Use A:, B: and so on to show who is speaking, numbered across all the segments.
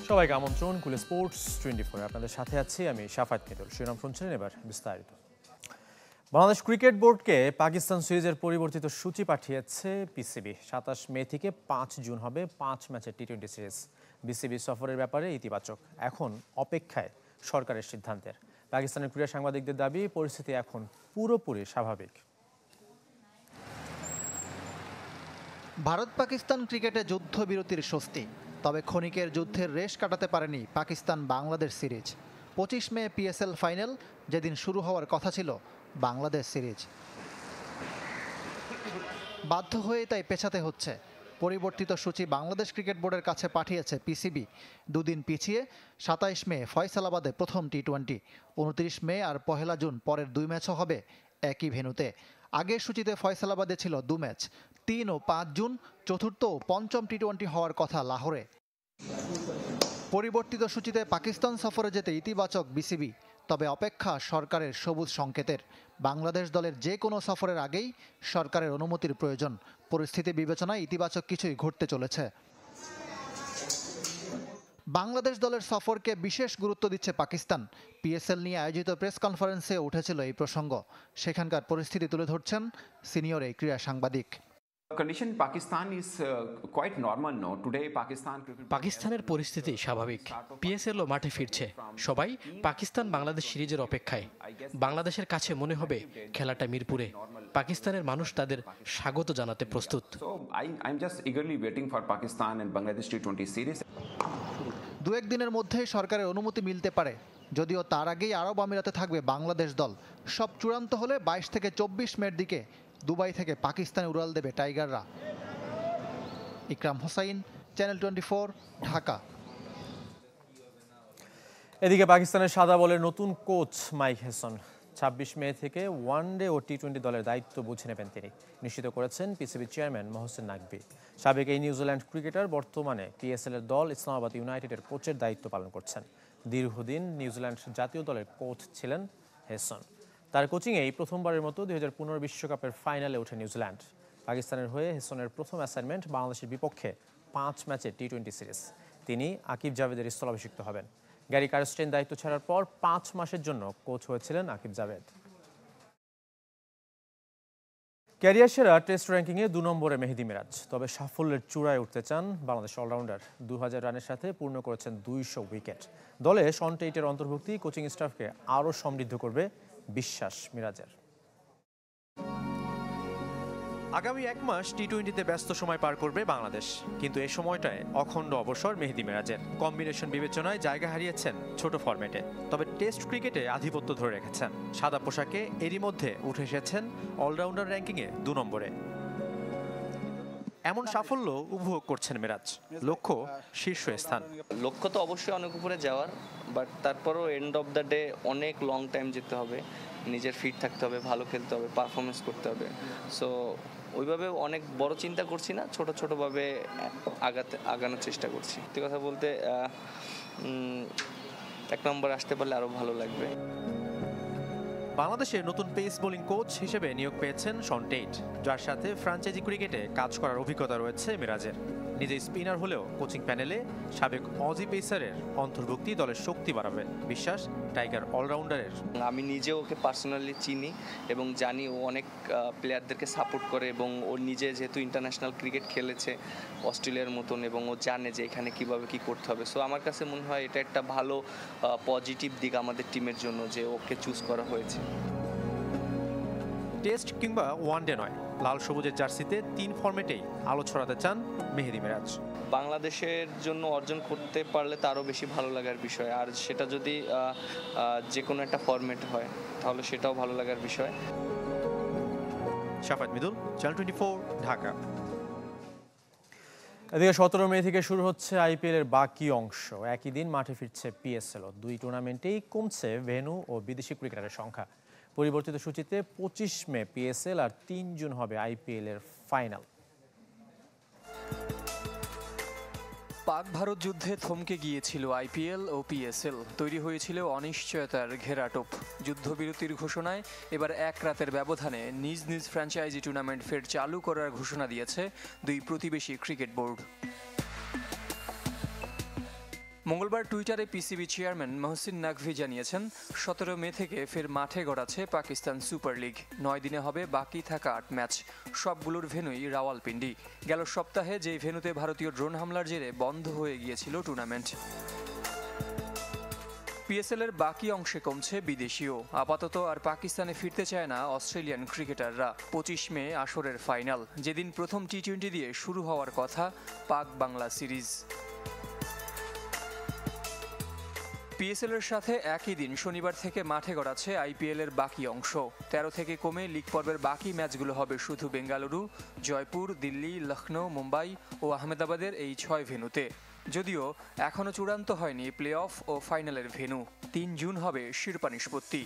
A: সবাইকে আমন্ত্রণ কুল স্পোর্টস 24 আপনাদের সাথে আছি আমি শাফাত মিদুল। শিরোনাম শুনছিলেন, এবার বিস্তারিত। বাংলাদেশ ক্রিকেট বোর্ডকে পাকিস্তান সিরিজের পরিবর্তিত সূচি পাঠিয়েছে পিসিবি। 27 মে থেকে 5 জুন হবে 5 ম্যাচের টি-20 সিরিজ। বিসিবি সফরের ব্যাপারে ইতিবাচক, এখন অপেক্ষায় সরকারের সিদ্ধান্তের। পাকিস্তানের ক্রীড়া সাংবাদিকদের দাবি, পরিস্থিতি এখন পুরোপুরি স্বাভাবিক।
B: ভারত পাকিস্তান ক্রিকেটে যুদ্ধবিরতির স্বস্তি, তবে ক্ষণিকের যুদ্ধের রেশ কাটাতে পারেনি পাকিস্তান বাংলাদেশ সিরিজ। 25 মে পিএসএল ফাইনাল, যেদিন শুরু হওয়ার কথা ছিল বাংলাদেশ সিরিজ। বাধ্য হয়ে তাই পেছাতে হচ্ছে। পরিবর্তিত সূচি বাংলাদেশ ক্রিকেট বোর্ডের কাছে পাঠিয়েছে পিসিবি। দুদিন পিছিয়ে 27 মে ফয়সালাবাদে প্রথম টি-20, 29 মে আর 1 জুন পরের 2 ম্যাচও হবে একই ভেন্যুতে। আগের সূচিতে ফয়সালাবাদে ছিল 2 ম্যাচ, 3 ও 5 জুন চতুর্থ ও পঞ্চম টি-20 হওয়ার কথা লাহোরে। পরিবর্তিত সূচিতে পাকিস্তান সফরে যেতে ইতিবাচক বিসিবি, তবে অপেক্ষা সরকারের সবুজ সংকেতের। বাংলাদেশ দলের যে কোনো সফরের আগেই সরকারের অনুমতির প্রয়োজন। পরিস্থিতি বিবেচনায় ইতিবাচক কিছুই ঘটতে চলেছে। বাংলাদেশ দলের সফরকে বিশেষ গুরুত্ব দিচ্ছে পাকিস্তান। পিএসএল নিয়ে আয়োজিত প্রেস কনফারেন্সে উঠেছিল এই প্রসঙ্গ। সেখানকার পরিস্থিতি তুলে ধরছেন সিনিয়র এই ক্রীড়া সাংবাদিক।
C: পাকিস্তানের পরিস্থিতি স্বাভাবিক। পিএসএলও মাঠে ফিরছে, সবাই পাকিস্তান বাংলাদেশ সিরিজের অপেক্ষায়। বাংলাদেশের কাছে মনে হবে খেলাটা মিরপুরে। পাকিস্তানের মানুষ তাদের স্বাগত জানাতে প্রস্তুত।
B: দু একদিনের মধ্যেই সরকারের অনুমতি মিলতে পারে, যদিও তার আগেই আরব আমিরাতে থাকবে বাংলাদেশ দল। সব চূড়ান্ত হলে 22 থেকে 24 মের দিকে দুবাই থেকে পাকিস্তানে উড়াল দেবে টাইগাররা। ইকরাম হোসাইন, চ্যানেল 24, ঢাকা।
A: এদিকে পাকিস্তানের সাদা বলের নতুন কোচ মাইক হেসন 26 মে থেকে ওয়ানডে ও টি-20 দলের দায়িত্ব বুঝে নেবেন তিনি, নিশ্চিত করেছেন পিসিবি চেয়ারম্যান মহসিন নাকভি। সাবেক এই নিউজিল্যান্ড ক্রিকেটার বর্তমানে পিএসএল এর দল ইসলামাবাদ ইউনাইটেডের কোচের দায়িত্ব পালন করছেন। দীর্ঘদিন নিউজিল্যান্ড জাতীয় দলের কোচ ছিলেন হেসন। তার কোচিংয়েই প্রথমবারের মতো 2015 বিশ্বকাপের ফাইনালে ওঠে নিউজিল্যান্ড। পাকিস্তানের হয়ে হেসনের প্রথম অ্যাসাইনমেন্ট বাংলাদেশের বিপক্ষে 5 ম্যাচের টি-20 সিরিজ। তিনি আকিব জাভেদের স্থলাভিষিক্ত হবেন। গ্যারি কারস্টেইন দায়িত্ব ছাড়ার পর 5 মাসের জন্য কোচ হয়েছিলেন আকিব জাভেদ। ক্যারিয়ার সেরা টেস্ট র্যাঙ্কিংয়ে 2 নম্বরে মেহেদী মিরাজ, তবে সাফল্যের চূড়ায় উঠতে চান বাংলাদেশ অলরাউন্ডার। 2000 রানের সাথে পূর্ণ করেছেন 200 উইকেট। দলে শন টেইটের অন্তর্ভুক্তি কোচিং স্টাফকে আরও সমৃদ্ধ করবে বিশ্বাস মিরাজের। আগামী 1 মাস টি-20তে ব্যস্ত সময় পার করবে বাংলাদেশ, কিন্তু এই সময়টায় অখণ্ড অবসর মেহেদী মিরাজের। কম্বিনেশন বিবেচনায় জায়গা হারিয়েছেন ছোট ফরম্যাটে, তবে টেস্ট ক্রিকেটে আধিপত্য ধরে রেখেছেন। সাদা পোশাকে এরই মধ্যে উঠে এসেছেন অলরাউন্ডার র্যাঙ্কিংয়ে 2 নম্বরে। এমন সাফল্য উপভোগ করছেন মিরাজ, লক্ষ্য শীর্ষ স্থান।
D: লক্ষ্য তো অবশ্যই অনেক উপরে যাওয়ার, বাট তারপরও এন্ড অফ দ্য ডে অনেক লং টাইম যেতে হবে, নিজের ফিট থাকতে হবে, ভালো খেলতে হবে, পারফরমেন্স করতে হবে। সো ওইভাবে অনেক বড় চিন্তা করছি না, ছোট ছোটোভাবে আগানোর চেষ্টা করছি। সত্যি কথা বলতে 1 নম্বর আসতে পারলে আরও ভালো লাগবে।
A: বাংলাদেশের নতুন পেস বোলিং কোচ হিসেবে নিয়োগ পেয়েছেন শন টেইট, যার সাথে ফ্র্যাঞ্চাইজি ক্রিকেটে কাজ করার অভিজ্ঞতা রয়েছে মিরাজের। নিজে স্পিনার হলেও কোচিং প্যানেলে সাবেক অজি পেসারের অন্তর্ভুক্তি দলের শক্তি বাড়াবে বিশ্বাস টাইগার অলরাউন্ডারের।
D: আমি নিজে ওকে পার্সোনালি চিনি এবং জানি ও অনেক প্লেয়ারদেরকে সাপোর্ট করে, এবং ও নিজে যেহেতু ইন্টারন্যাশনাল ক্রিকেট খেলেছে অস্ট্রেলিয়ার মতন, এবং ও জানে যে এখানে কিভাবে কি করতে হবে। সো আমার কাছে মনে হয় এটা একটা ভালো পজিটিভ দিক আমাদের টিমের জন্য যে ওকে চুজ করা হয়েছে।
A: টেস্ট কিংবা ওয়ানডে নয়, লাল সবুজের জার্সিতে 3 ফরম্যাটেই আলো ছড়াতে চান মেহেদী মিরাজ।
D: বাংলাদেশের জন্য অর্জন করতে পারলে তো আরও বেশি ভালো লাগার বিষয়, আর সেটা যদি যে কোনো একটা ফরম্যাট হয় তাহলে সেটাও ভালো লাগার বিষয়।
A: শাফাত মিদুল, চ্যানেল 24, ঢাকা। এদিকে 17 মে থেকে শুরু হচ্ছে আইপিএল এর বাকি অংশ। একই দিন মাঠে ফিরছে পিএসএল। 2 টুর্নামেন্টেই কমছে ভেন্যু ও বিদেশি ক্রিকেটারের সংখ্যা। পরিবর্তিত সূচিতে 25 মে পিএসএল আর 3 জুন হবে আইপিএল এর ফাইনাল।
E: পাক ভারত যুদ্ধে থমকে গিয়েছিল আইপিএল ও পিএসএল, তৈরি হয়েছিল অনিশ্চয়তার ঘেরাটোপ। যুদ্ধবিরতির ঘোষণায় এবার 1 রাতের ব্যবধানে নিজ নিজ ফ্র্যাঞ্চাইজি টুর্নামেন্ট ফের চালু করার ঘোষণা দিয়েছে 2 প্রতিবেশী ক্রিকেট বোর্ড। মঙ্গলবার টুইটারে পিসিবি চেয়ারম্যান মহসিন নাকভি জানিয়েছেন 17 মে থেকে ফের মাঠে গড়াচ্ছে পাকিস্তান সুপার লিগ। 9 দিনে হবে বাকি থাকা 8 ম্যাচ, সবগুলোর ভেন্যুই রাওয়ালপিন্ডি। গেল সপ্তাহে যেই ভেন্যুতে ভারতীয় ড্রোন হামলার জেরে বন্ধ হয়ে গিয়েছিল টুর্নামেন্ট। পিএসএল এর বাকি অংশে কমছে বিদেশিও। আপাতত আর পাকিস্তানে ফিরতে চায় না অস্ট্রেলিয়ান ক্রিকেটাররা। 25 মে আসরের ফাইনাল, যেদিন প্রথম টি-20 দিয়ে শুরু হওয়ার কথা পাক বাংলা সিরিজ। পিএসএল এর সাথে একই দিন শনিবার থেকে মাঠে গড়াচ্ছে আইপিএল এর বাকি অংশ। 13 থেকে কমে লিগ পর্বের বাকি ম্যাচগুলো হবে শুধু বেঙ্গালুরু, জয়পুর, দিল্লি, লখনৌ, মুম্বাই ও আহমেদাবাদের এই 6 ভেন্যুতে। যদিও এখনও চূড়ান্ত হয়নি প্লে অফ ও ফাইনালের ভেন্যু। 3 জুন হবে শিরোপা নিষ্পত্তি।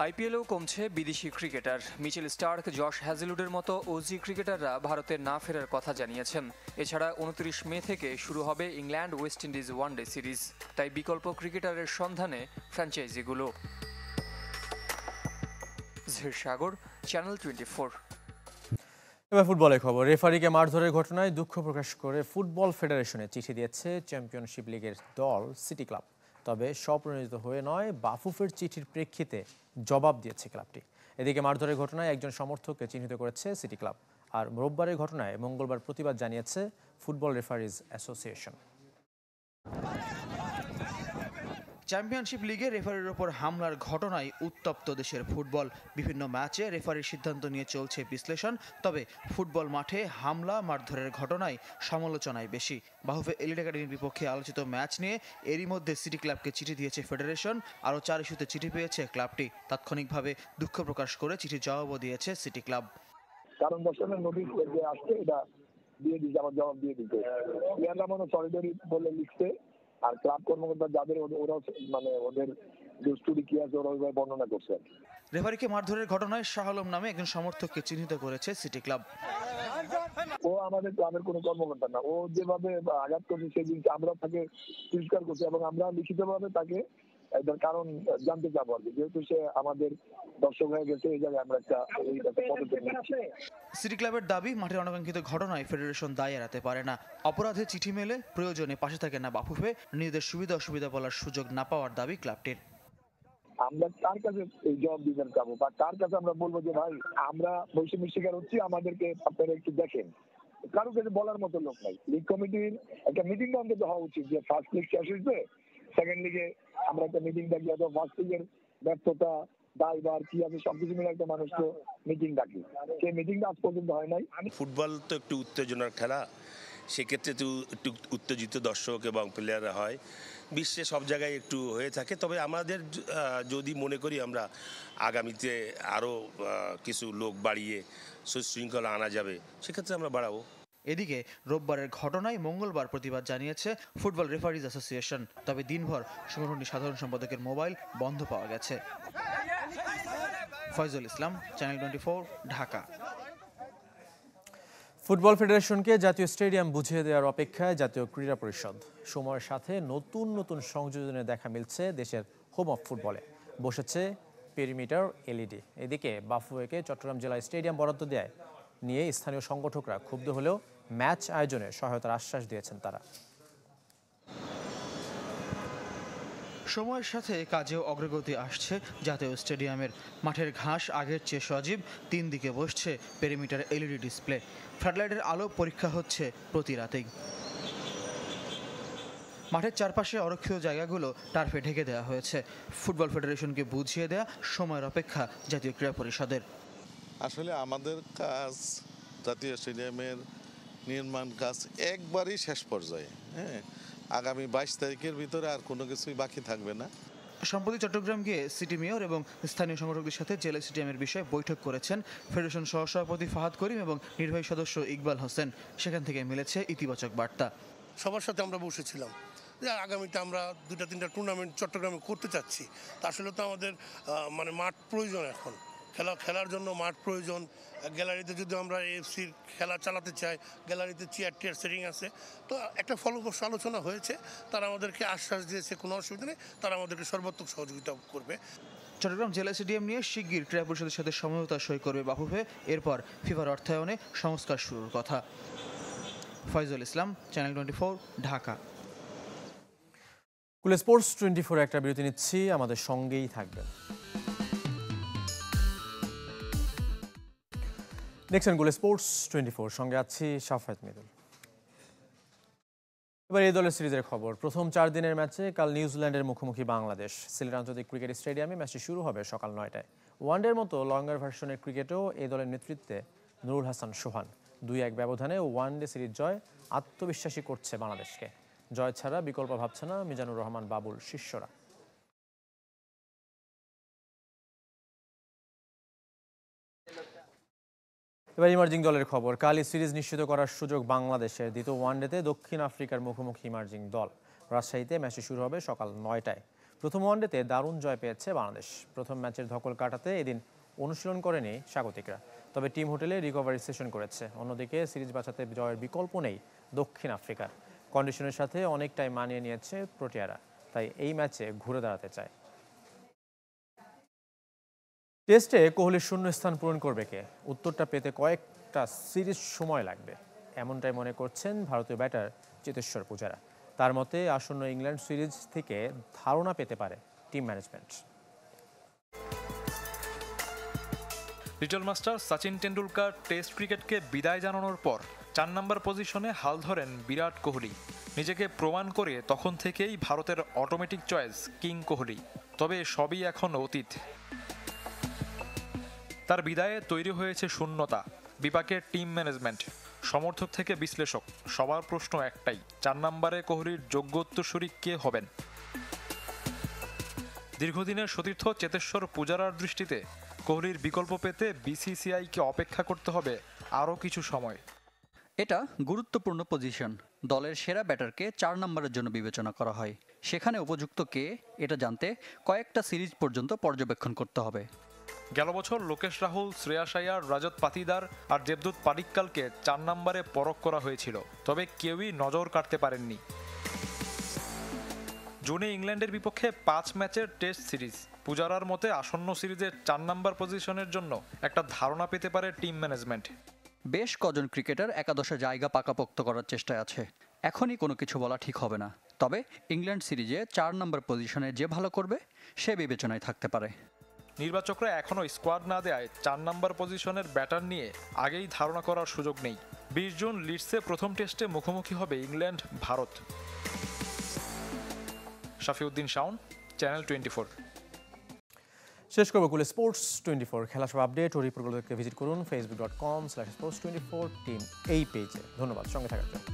E: আইপিএলেও কমছে বিদেশি ক্রিকেটার। মিচেল স্টার্ক, জশ হ্যাজেলউডের মতো ওজি ক্রিকেটাররা ভারতে না ফেরার কথা জানিয়েছেন। এছাড়া 29 মে থেকে শুরু হবে England West Indies one day series. তাই বিকল্প ক্রিকেটারের সন্ধানে ফ্র্যাঞ্চাইজিগুলো। জহির সাগর, চ্যানেল 24।
A: এবার ফুটবলের খবর। রেফারিকে মারধরের ঘটনায় দুঃখ প্রকাশ করে ফুটবল ফেডারেশনে চিঠি দিয়েছে চ্যাম্পিয়নশিপ লিগের দল সিটি ক্লাব। তবে স্বপ্রণোদিত হয়ে নয়, বাফুফের চিঠির প্রেক্ষিতে জবাব দিয়েছে ক্লাবটি। এদিকে মারধরের ঘটনায় একজন সমর্থককে চিহ্নিত করেছে সিটি ক্লাব। আর রোববারের ঘটনায় মঙ্গলবার প্রতিবাদ জানিয়েছে ফুটবল রেফারিজ অ্যাসোসিয়েশন।
B: চ্যাম্পিয়নশিপ লিগে রেফারির ওপর হামলার ঘটনায় উত্তপ্ত দেশের ফুটবল। বিভিন্ন ম্যাচে রেফারির সিদ্ধান্ত নিয়ে চলছে বিশ্লেষণ। তবে ফুটবল মাঠে হামলা মারধরের ঘটনায় সমালোচনায় বেশি। বাফুফে এলিট একাডেমির বিপক্ষে আলোচিত ম্যাচ নিয়ে এরই মধ্যে সিটি ক্লাবকে চিঠি দিয়েছে ফেডারেশন। আরও 4 ইস্যুতে চিঠি পেয়েছে ক্লাবটি। তাৎক্ষণিকভাবে দুঃখ প্রকাশ করে চিঠির জবাবও দিয়েছে সিটি ক্লাব।
F: কারণ দর্শনের নোটিশ যে আসছে এটা দিয়ে দিচ্ছে, আমার জবাব দিয়ে দিতে প্লেয়াররা মনে সলিডারি বলে লিখছে। আর ক্লাব কর্মকর্তা যাদের ওরা মানে ওদের দুষ্টুরি কি আছে ওরা ওইভাবে বর্ণনা করছে।
B: রেফারিকে মারধরের ঘটনায় শাহ আলম নামে একজন সমর্থককে চিহ্নিত করেছে সিটি ক্লাব।
F: ও আমাদের ক্লাবের কোনো কর্মকর্তা না। ও যেভাবে আঘাত করছে সেই জিনিস আমরা তাকে পরিষ্কার করছি এবং আমরা লিখিতভাবে তাকে এটার কারণ জানতে চাবো আর কি। যেহেতু সে আমাদের দর্শক হয়ে গেছে, এই জায়গায় আমরা একটা পদক্ষেপ নিচ্ছি।
B: সিটি ক্লাবের দাবি, মাঠের অনাকাঙ্ক্ষিত ঘটনায় ফেডারেশন দায় এড়াতে পারে না। অপরাধে চিঠি মেলে প্রয়োজনে পাশে থাকে না বাফুফে। নিজেদের সুবিধা অসুবিধা বলার সুযোগ না পাওয়ার দাবি ক্লাবটির।
F: আমরা কার কাছে এই জবাব দিতে যাবো বা কার কাছে আমরা বলবো যে ভাই আমরা বৈষম্যের শিকার হচ্ছি, আমাদেরকে আপনারা একটু দেখেন? কারো কাছে বলার মতো লোক নাই। লিগ কমিটির একটা মিটিং অন্তত হওয়া উচিত যে ফার্স্ট লিগ শেষ হয়েছে, সেকেন্ড লিগে আমরা একটা মিটিং ডাকি, অথবা ফার্স্ট লিগের ব্যর্থতা দায়ভার কি আছে সবকিছু মিলে একটা মানুষকে মিটিং ডাকি। সেই মিটিংটা আজ পর্যন্ত হয় নাই।
G: ফুটবল তো একটু উত্তেজনার খেলা, সেক্ষেত্রে তো একটু উত্তেজিত দর্শক এবং প্লেয়াররা হয়। বিশ্বে সব জায়গায় একটু হয়ে থাকে। তবে আমাদের যদি মনে করি আমরা আগামীতে আরও কিছু লোক বাড়িয়ে সুশৃঙ্খলা আনা যাবে, সেক্ষেত্রে আমরা বাড়াবো।
B: এদিকে রোববারের ঘটনায় মঙ্গলবার প্রতিবাদ জানিয়েছে ফুটবল রেফারিজ অ্যাসোসিয়েশন। তবে দিনভর সংগঠনটির সাধারণ সম্পাদকের মোবাইল বন্ধ পাওয়া গেছে। ফয়জুল ইসলাম, চ্যানেল 24, ঢাকা।
A: ফুটবল ফেডারেশনকে জাতীয় স্টেডিয়াম বুঝিয়ে দেওয়ার অপেক্ষায় জাতীয় ক্রীড়া পরিষদ। সময়ের সাথে নতুন নতুন সংযোজনের দেখা মিলছে দেশের হোম অফ ফুটবলে। বসেছে পেরিমিটার এলইডি। এদিকে বাফুফেকে চট্টগ্রাম জেলা স্টেডিয়াম বরাদ্দ দেয় নিয়ে স্থানীয় সংগঠকরা ক্ষুব্ধ হলেও ম্যাচ আয়োজনে সহায়তার আশ্বাস দিয়েছেন তারা।
B: সময়ের সাথে কাজেও অগ্রগতি আসছে জাতীয় স্টেডিয়ামের। মাঠের ঘাস আগের চেয়ে সজীব। 3 দিকে বসছে পেরিমিটার এলইডি ডিসপ্লে। ফ্লাডলাইটের আলো পরীক্ষা হচ্ছে প্রতি রাতেই। মাঠের চারপাশে অরক্ষিত জায়গাগুলো টার্ফে ঢেকে দেওয়া হয়েছে। ফুটবল ফেডারেশনকে বুঝিয়ে দেয়া সময়ের অপেক্ষা জাতীয় ক্রীড়া পরিষদের।
H: আসলে আমাদের কাজ জাতীয় স্টেডিয়ামের নির্মাণ কাজ একবারই শেষ পর্যায়ে। হ্যাঁ, আগামী 22 তারিখের ভিতরে আর কোনো কিছুই বাকি থাকবে না।
B: সম্প্রতি চট্টগ্রাম গিয়ে সিটি মেয়র এবং স্থানীয় সংগঠকদের সাথে জেলা স্টেডিয়ামের বিষয়ে বৈঠক করেছেন ফেডারেশন সহসভাপতি ফাহাদ করিম এবং নির্বাহী সদস্য ইকবাল হোসেন। সেখান থেকে মিলেছে ইতিবাচক বার্তা।
I: সবার সাথে আমরা বসেছিলাম যে আগামীতে আমরা 2-3টা টুর্নামেন্ট চট্টগ্রামে করতে চাচ্ছি। তা আসলে তো আমাদের মানে মাঠ প্রয়োজন, এখন খেলার জন্য মাঠ প্রয়োজন। গ্যালারিতে যদি আমরা এএফসির খেলা চালাতে চাই, গ্যালারিতে চেয়ার টিয়ার সেটিং আছে। তো একটা ফলপ্রসূ আলোচনা হয়েছে, তারা আমাদেরকে আশ্বাস দিয়েছে কোনো অসুবিধা নেই, তারা আমাদেরকে সর্বাত্মক সহযোগিতা করবে।
B: চট্টগ্রাম জেলা স্টেডিয়াম নিয়ে শিগগির ক্রীড়া পরিষদের সাথে সমঝোতা সই করবে বাফুফে। এরপর ফিফার অর্থায়নে সংস্কার শুরুর কথা। ফয়জুল ইসলাম, চ্যানেল 24, ঢাকা।
A: কুল স্পোর্টস 24 একটা বিরতি নিচ্ছি, আমাদের সঙ্গেই থাকবেন। দেখছেন কুল স্পোর্টস 24, সঙ্গে আছি শাফাত মিদুল। এবার এই দলের সিরিজের খবর। প্রথম 4 দিনের ম্যাচে কাল নিউজিল্যান্ডের মুখোমুখি বাংলাদেশ। সিলেট আন্তর্জাতিক ক্রিকেট স্টেডিয়ামে ম্যাচটি শুরু হবে সকাল 9টায়। ওয়ানডের মতো লঙ্গার ভার্সনের ক্রিকেটেও এই দলের নেতৃত্বে নুরুল হাসান সোহান। 2-1 ব্যবধানে ওয়ানডে সিরিজ জয় আত্মবিশ্বাসী করছে বাংলাদেশকে। জয় ছাড়া বিকল্প ভাবছে না মিজানুর রহমান বাবুল শিষ্যরা। এবার ইমার্জিং দলের খবর। কালই সিরিজ নিশ্চিত করার সুযোগ বাংলাদেশের। দ্বিতীয় ওয়ানডেতে দক্ষিণ আফ্রিকার মুখোমুখি ইমার্জিং দল। রাজশাহীতে ম্যাচটি শুরু হবে সকাল 9টায়। প্রথম ওয়ানডেতে দারুণ জয় পেয়েছে বাংলাদেশ। প্রথম ম্যাচের ধকল কাটাতে এদিন অনুশীলন করেনি স্বাগতিকরা, তবে টিম হোটেলে রিকভারি সেশন করেছে। অন্যদিকে সিরিজ বাঁচাতে জয়ের বিকল্প নেই দক্ষিণ আফ্রিকার। কন্ডিশনের সাথে অনেকটাই মানিয়ে নিয়েছে প্রোটিয়ারা, তাই এই ম্যাচে ঘুরে দাঁড়াতে চায়। টেস্টে কোহলির শূন্য স্থান পূরণ করবে কে? উত্তরটা পেতে কয়েকটা সিরিজ সময় লাগবে, এমনটাই মনে করছেন ভারতীয় ব্যাটার চেতেশ্বর পূজারা। তার মতে আসন্ন ইংল্যান্ড সিরিজ থেকে ধারণা পেতে পারে team management.
J: Little master Sachin Tendulkar test ক্রিকেটকে বিদায় জানানোর পর 4 নম্বর পজিশনে হাল ধরেন বিরাট কোহলি। নিজেকে প্রমাণ করে তখন থেকেই ভারতের অটোমেটিক চয়েস কিং কোহলি। তবে সবই এখন অতীত। তার বিদায়ে তৈরি হয়েছে শূন্যতা। বিপাকে টিম ম্যানেজমেন্ট, সমর্থক থেকে বিশ্লেষক, সবার প্রশ্ন একটাই, 4 নম্বরে কোহলির যোগ্য উত্তরসূরি কে হবেন? দীর্ঘদিনের সতীর্থ চেতেশ্বর পূজারার দৃষ্টিতে কোহলির বিকল্প পেতে বিসিসিআইকে অপেক্ষা করতে হবে আরও কিছু সময়।
K: এটা গুরুত্বপূর্ণ পজিশন। দলের সেরা ব্যাটারকে 4 নম্বরের জন্য বিবেচনা করা হয়। সেখানে উপযুক্ত কে এটা জানতে কয়েকটা সিরিজ পর্যন্ত পর্যবেক্ষণ করতে হবে।
J: গেল বছর লোকেশ রাহুল, শ্রেয়াস আয়ার, রাজত পাতিদার আর দেবদূত পাডিক্কালকে 4 নম্বরে পরখ করা হয়েছিল, তবে কেউই নজর কাটতে পারেননি। জুনে ইংল্যান্ডের বিপক্ষে 5 ম্যাচের টেস্ট সিরিজ। পূজারার মতে আসন্ন সিরিজের 4 নম্বর পজিশনের জন্য একটা ধারণা পেতে পারে টিম ম্যানেজমেন্ট।
K: বেশ কজন ক্রিকেটার একাদশে জায়গা পাকাপোক্ত করার চেষ্টায় আছে। এখনই কোনো কিছু বলা ঠিক হবে না, তবে ইংল্যান্ড সিরিজে 4 নম্বর পজিশনে যে ভালো করবে সে বিবেচনায় থাকতে পারে।
J: নির্বাচকরা এখনও স্কোয়াড না দেয় 4 নম্বর পজিশনের ব্যাটার নিয়ে আগেই ধারণা করার সুযোগ নেই। 20 জুন লিডসে প্রথম টেস্টে মুখোমুখি হবে ইংল্যান্ড ভারত। শাফিউদ্দিন শাওন, চ্যানেল 24।
A: শেষ করবো কুল স্পোর্টস 24 খেলা সব আপডেট ও রিপোর্টগুলোকে ভিজিট করুন facebook.com/sports24 টিম এই পেজে। ধন্যবাদ সঙ্গে থাকার জন্য।